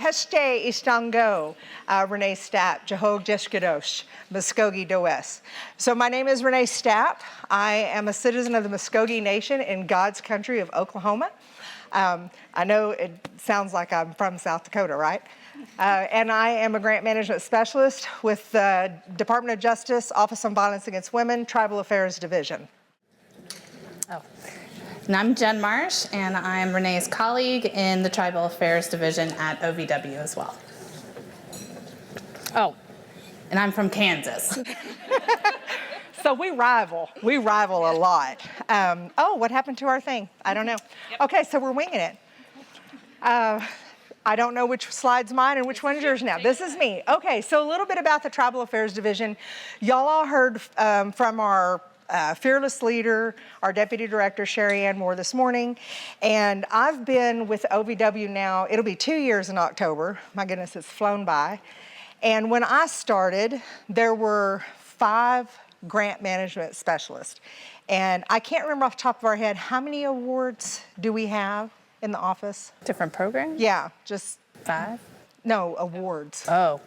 Peste Istango, Renée Stapp, Jehog Jeshkadosh, Muscogee Does. So my name is Renée Stapp. I am a citizen of the Muscogee Nation in God's country of Oklahoma. I know it sounds like I'm from South Dakota, right? And I am a grant management specialist with the Department of Justice, Office on Violence Against Women, Tribal Affairs Division. Oh. And I'm Jen Marsh, and I'm Renee's colleague in the Tribal Affairs Division at OVW as well. Oh, and I'm from Kansas. So we rival a lot. Oh, what happened to our thing? I don't know. Yep. Okay, so we're winging it. I don't know which slide's mine and which one's yours now. This is me. Okay, so a little bit about the Tribal Affairs Division. Y'all all heard from our fearless leader, our Deputy Director, Sherry Ann Moore, this morning. And I've been with OVW now, it'll be 2 years in October. My goodness, it's flown by. And when I started, there were 5 grant management specialists. And I can't remember off the top of our head, how many awards do we have in the office? Different programs? Yeah, just 5? No, awards. Oh.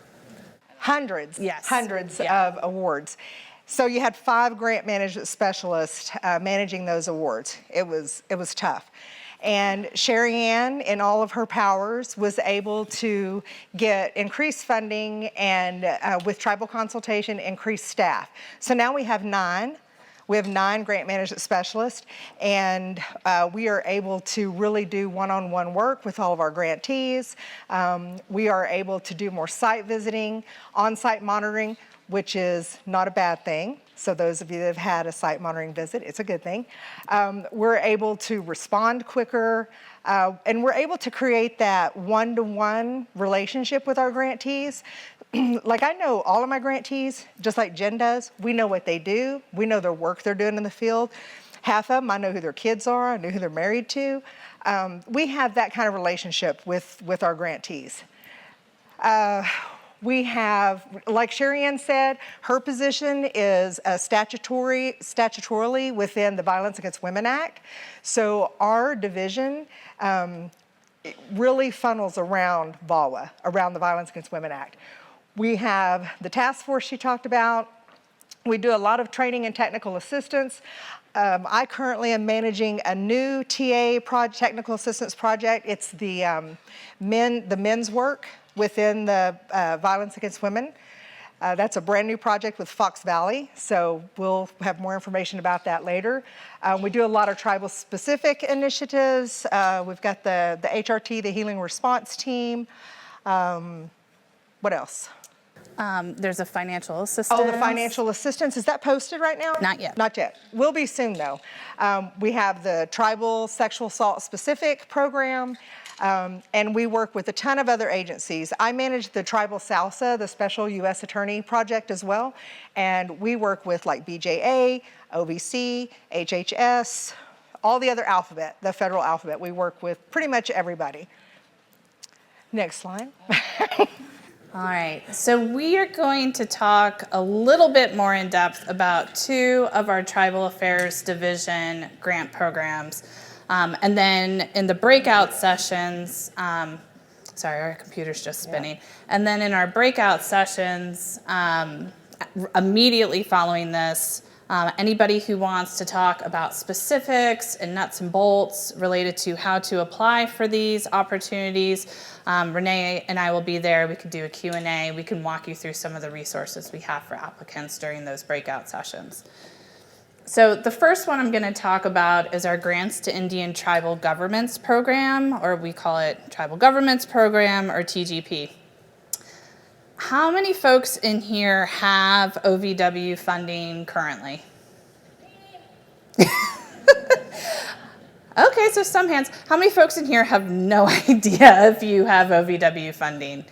Hundreds. Yes. Hundreds Yeah. of awards. So you had 5 grant management specialists managing those awards. It was tough. And Sherry Ann, in all of her powers, was able to get increased funding and with tribal consultation, increased staff. So now we have 9. We have 9 grant management specialists, and we are able to really do one-on-one work with all of our grantees. We are able to do more site visiting, on-site monitoring, which is not a bad thing. So those of you that have had a site monitoring visit, it's a good thing. We're able to respond quicker, and we're able to create that one-to-one relationship with our grantees. Like, I know all of my grantees, just like Jen does. We know what they do. We know their work they're doing in the field. Half of them, I know who their kids are. I know who they're married to. We have that kind of relationship with our grantees. We have, like Sherry Ann said, her position is statutorily within the Violence Against Women Act. So our division really funnels around VAWA, around the Violence Against Women Act. We have the task force she talked about. We do a lot of training and technical assistance. I currently am managing a new TA technical assistance project. It's the men's work within the Violence Against Women. That's a brand new project with Fox Valley, so we'll have more information about that later. We do a lot of tribal specific initiatives. We've got the HRT, the Healing Response Team. What else? There's a financial assistance. Oh, the financial assistance. Is that posted right now? Not yet. Not yet. Will be soon, though. We have the Tribal Sexual Assault Specific Program, and we work with a ton of other agencies. I manage the Tribal SALSA, the Special U.S. Attorney Project as well, and we work with like BJA, OVC, HHS, all the other alphabet, the federal alphabet. We work with pretty much everybody. Next slide. All right, so we are going to talk a little bit more in depth about 2 of our Tribal Affairs Division grant programs. And then in the breakout sessions, sorry, our computer's just spinning. Yeah. And then in our breakout sessions, immediately following this, anybody who wants to talk about specifics and nuts and bolts related to how to apply for these opportunities, Renee and I will be there. We could do a Q&A. We can walk you through some of the resources we have for applicants during those breakout sessions. So the first one I'm going to talk about is our Grants to Indian Tribal Governments Program, or we call it Tribal Governments Program, or TGP. How many folks in here have OVW funding currently? Okay, so some hands. How many folks in here have no idea if you have OVW funding?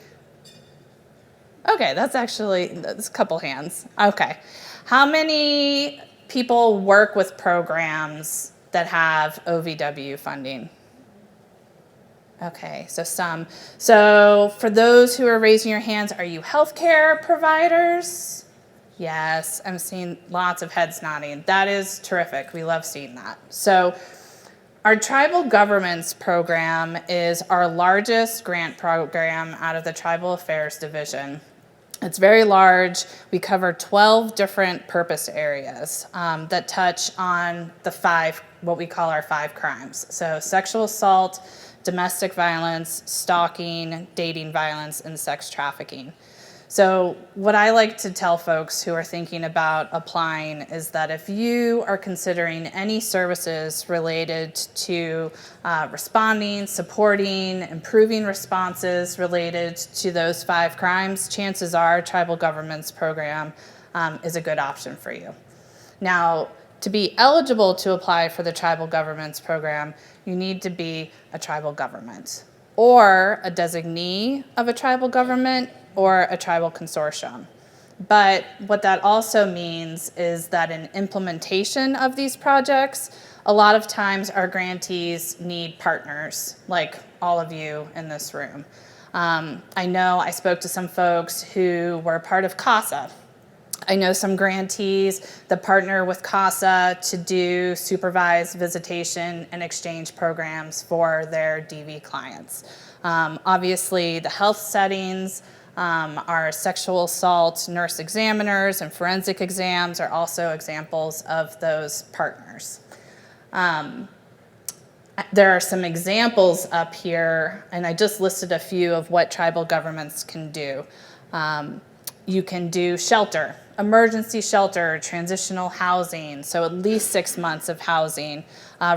Okay, that's a couple hands. Okay. How many people work with programs that have OVW funding? Okay, so some. So for those who are raising your hands, are you healthcare providers? Yes, I'm seeing lots of heads nodding. That is terrific. We love seeing that. So Our Tribal Governments program is our largest grant program out of the Tribal Affairs Division. It's very large. We cover 12 different purpose areas that touch on the what we call our 5 crimes. So sexual assault, domestic violence, stalking, dating violence, and sex trafficking. So what I like to tell folks who are thinking about applying is that if you are considering any services related to responding, supporting, improving responses related to those 5 crimes, chances are Tribal Governments program is a good option for you. Now, to be eligible to apply for the Tribal Governments program, you need to be a tribal government or a designee of a tribal government or a tribal consortium. But what that also means is that in implementation of these projects, a lot of times our grantees need partners, like all of you in this room. I know I spoke to some folks who were part of CASA. I know some grantees that partner with CASA to do supervised visitation and exchange programs for their DV clients. Obviously, the health settings, our sexual assault nurse examiners and forensic exams are also examples of those partners. There are some examples up here, and I just listed a few of what tribal governments can do. You can do shelter, emergency shelter, transitional housing, so at least 6 months of housing.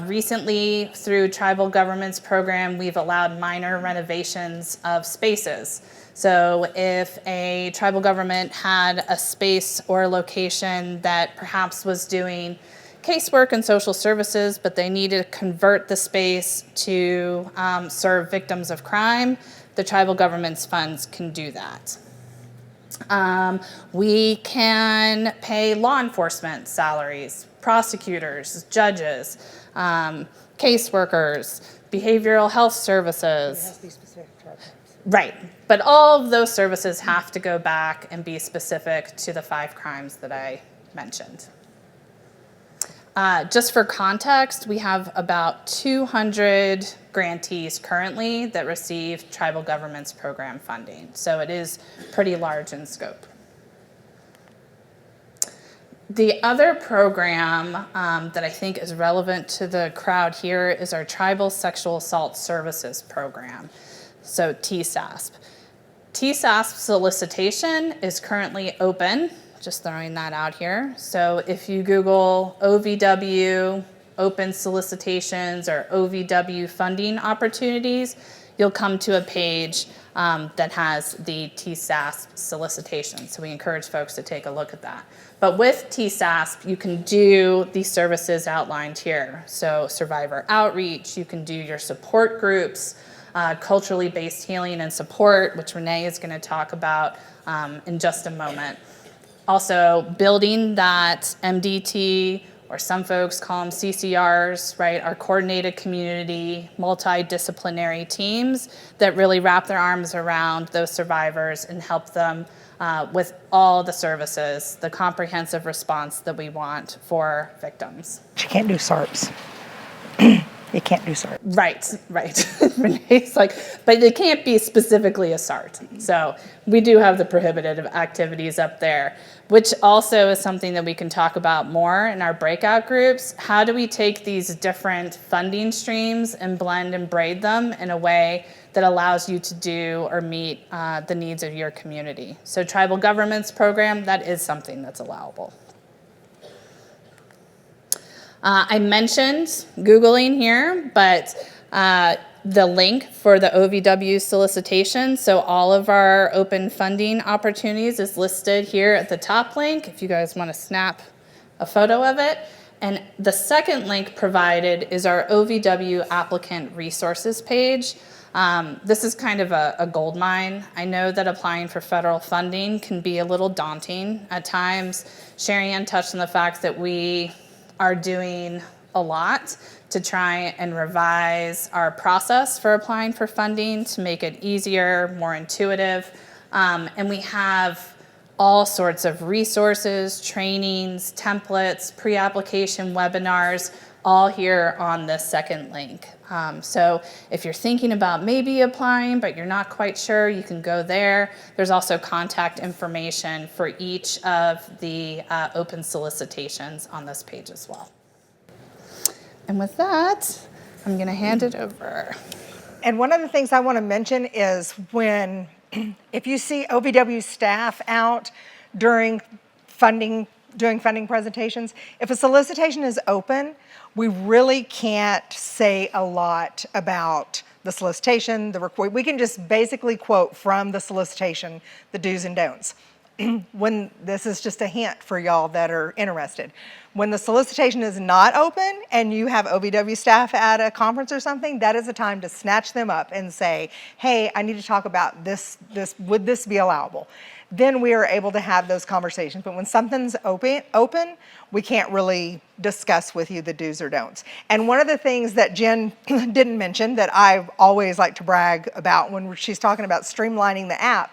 Recently, through Tribal Governments program, we've allowed minor renovations of spaces. So if a tribal government had a space or a location that perhaps was doing casework and social services, but they needed to convert the space to serve victims of crime, the Tribal Governments funds can do that. We can pay law enforcement salaries, prosecutors, judges, caseworkers, behavioral health services. It has to be specific to our crimes. Right, but all of those services have to go back and be specific to the 5 crimes that I mentioned. Just for context, we have about 200 grantees currently that receive Tribal Governments program funding, so it is pretty large in scope. The other program that I think is relevant to the crowd here is our Tribal Sexual Assault Services program, so TSASP. TSASP solicitation is currently open, just throwing that out here. So if you Google OVW, open solicitations, or OVW funding opportunities, you'll come to a page that has the TSASP solicitation. So we encourage folks to take a look at that. But with TSASP, you can do these services outlined here. So survivor outreach, you can do your support groups, culturally based healing and support, which Renee is going to talk about in just a moment. Also, building that MDT, or some folks call them CCRs, right? Our coordinated community, multidisciplinary teams that really wrap their arms around those survivors and help them with all the services, the comprehensive response that we want for victims. You can't do SARPs. You can't do SART. Right. Renee's like, but it can't be specifically a SART. So we do have the prohibited activities up there, which also is something that we can talk about more in our breakout groups. How do we take these different funding streams and blend and braid them in a way that allows you to do or meet the needs of your community? So Tribal Governments program, that is something that's allowable. I mentioned Googling here, but the link for the OVW solicitation, so all of our open funding opportunities is listed here at the top link, if you guys want to snap a photo of it. And the second link provided is our OVW applicant resources page. This is kind of a gold mine. I know that applying for federal funding can be a little daunting at times. Sherry Ann touched on the fact that we are doing a lot to try and revise our process for applying for funding to make it easier, more intuitive. And we have all sorts of resources, trainings, templates, pre-application webinars all here on this second link. So if you're thinking about maybe applying, but you're not quite sure, you can go there. There's also contact information for each of the open solicitations on this page as well. And with that, I'm going to hand it over. And one of the things I want to mention is if you see OVW staff out doing funding presentations, if a solicitation is open, we really can't say a lot about the solicitation, the report. We can just basically quote from the solicitation the do's and don'ts. When this is just a hint for y'all that are interested. When the solicitation is not open and you have OVW staff at a conference or something, that is a time to snatch them up and say, hey, I need to talk about this, would this be allowable? Then we are able to have those conversations. But when something's open, we can't really discuss with you the do's or don'ts. And one of the things that Jen didn't mention that I always like to brag about when she's talking about streamlining the app,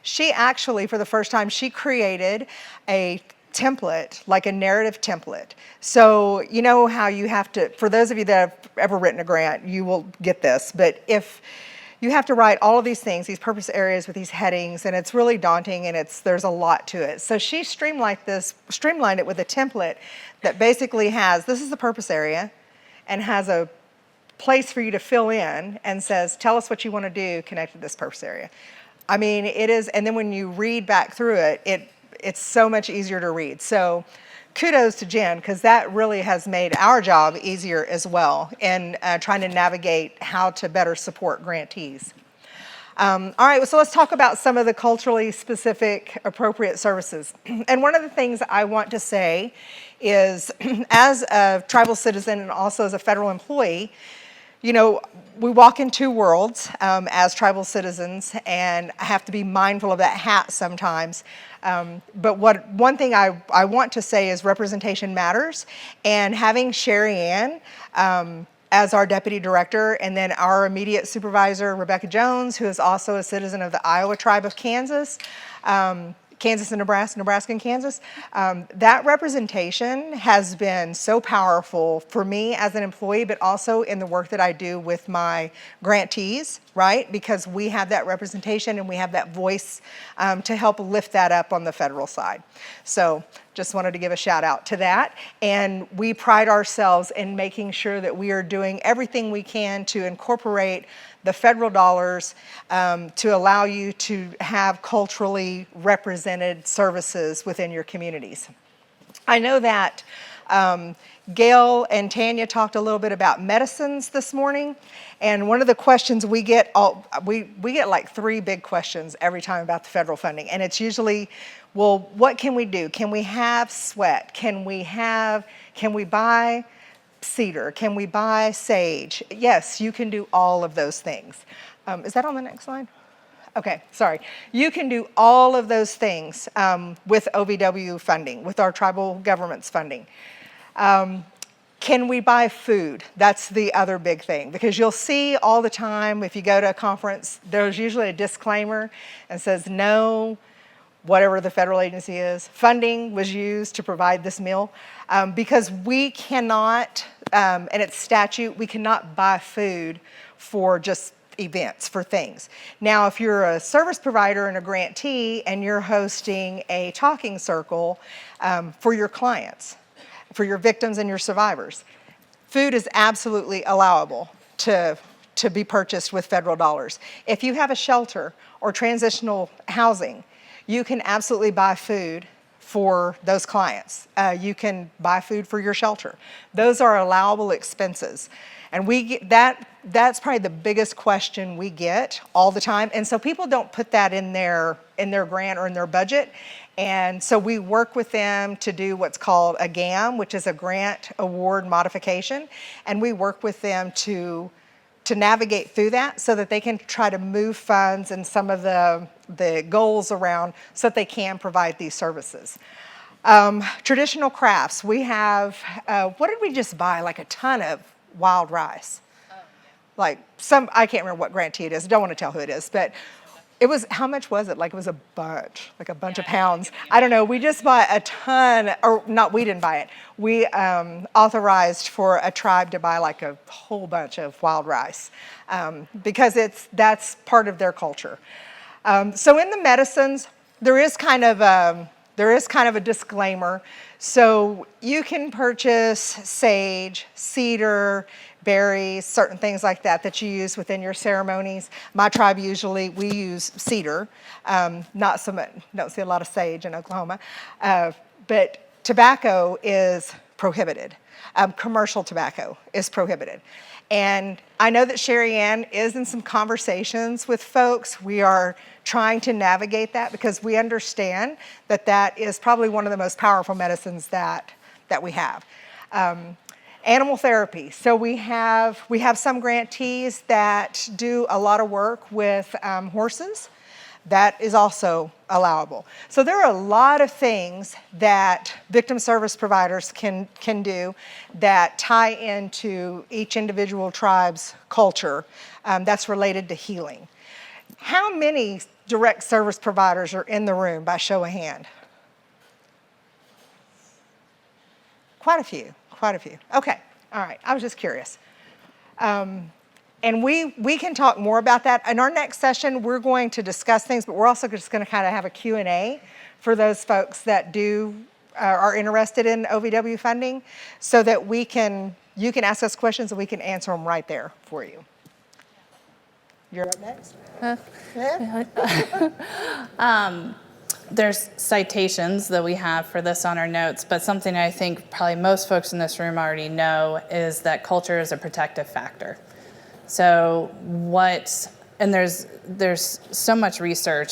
she actually, for the first time, she created a template, like a narrative template. So you know how you have to, for those of you that have ever written a grant, you will get this, but if you have to write all of these things, these purpose areas with these headings, and it's really daunting and there's a lot to it. So she streamlined it with a template that basically has, this is the purpose area, and has a place for you to fill in and says, tell us what you want to do connected to this purpose area. I mean, it is, and then when you read back through it, it's so much easier to read. So kudos to Jen, because that really has made our job easier as well in trying to navigate how to better support grantees. All right, so let's talk about some of the culturally specific appropriate services. And one of the things I want to say is, as a tribal citizen and also as a federal employee, you know, we walk in two worlds as tribal citizens, and I have to be mindful of that hat sometimes. But one thing I want to say is representation matters, and having Sherry Ann as our deputy director, and then our immediate supervisor, Rebecca Jones, who is also a citizen of the Iowa tribe of Kansas, Kansas and Nebraska, Nebraska and Kansas. That representation has been so powerful for me as an employee, but also in the work that I do with my grantees, right? Because we have that representation and we have that voice to help lift that up on the federal side. So just wanted to give a shout out to that. And we pride ourselves in making sure that we are doing everything we can to incorporate the federal dollars to allow you to have culturally represented services within your communities. I know that Gail and Tanya talked a little bit about medicines this morning, and one of the questions we get, we get like 3 big questions every time about the federal funding, and it's usually, well, what can we do? Can we have sweat? Can we buy cedar? Can we buy sage? Yes, you can do all of those things. Is that on the next slide? Okay, sorry. You can do all of those things with OVW funding, with our tribal government's funding. Can we buy food? That's the other big thing, because you'll see all the time if you go to a conference, there's usually a disclaimer and says no, whatever the federal agency is, funding was used to provide this meal, because we cannot, and it's statute, we cannot buy food for just events, for things. Now, if you're a service provider and a grantee and you're hosting a talking circle for your clients, for your victims and your survivors, food is absolutely allowable to be purchased with federal dollars. If you have a shelter or transitional housing, you can absolutely buy food for those clients. You can buy food for your shelter. Those are allowable expenses. And that's probably the biggest question we get all the time. And so people don't put that in their grant or in their budget. And so we work with them to do what's called a GAM, which is a grant award modification. And we work with them to navigate through that so that they can try to move funds and some of the goals around so that they can provide these services. Traditional crafts, we have, what did we just buy? Like a ton of wild rice. Like I can't remember what grantee it is. I don't want to tell who it is, but It was, how much was it? Like it was a bunch of pounds. I don't know. We just bought a ton, or not, we didn't buy it. We authorized for a tribe to buy like a whole bunch of wild rice because that's part of their culture. So in the medicines, there is kind of a disclaimer. So you can purchase sage, cedar, berries, certain things like that you use within your ceremonies. My tribe usually, we use cedar, not so much, don't see a lot of sage in Oklahoma, but tobacco is prohibited. Commercial tobacco is prohibited. And I know that Sherry Ann is in some conversations with folks. We are trying to navigate that because we understand that that is probably one of the most powerful medicines that we have. Animal therapy. So we have some grantees that do a lot of work with horses. That is also allowable. So there are a lot of things that victim service providers can do that tie into each individual tribe's culture that's related to healing. How many direct service providers are in the room by show of hand? Quite a few. Okay, all right, I was just curious. And we can talk more about that. In our next session, we're going to discuss things, but we're also just going to kind of have a Q&A for those folks that are interested in OVW funding so that you can ask us questions and we can answer them right there for you. You're up next. There's citations that we have for this on our notes, but something I think probably most folks in this room already know is that culture is a protective factor. So and there's so much research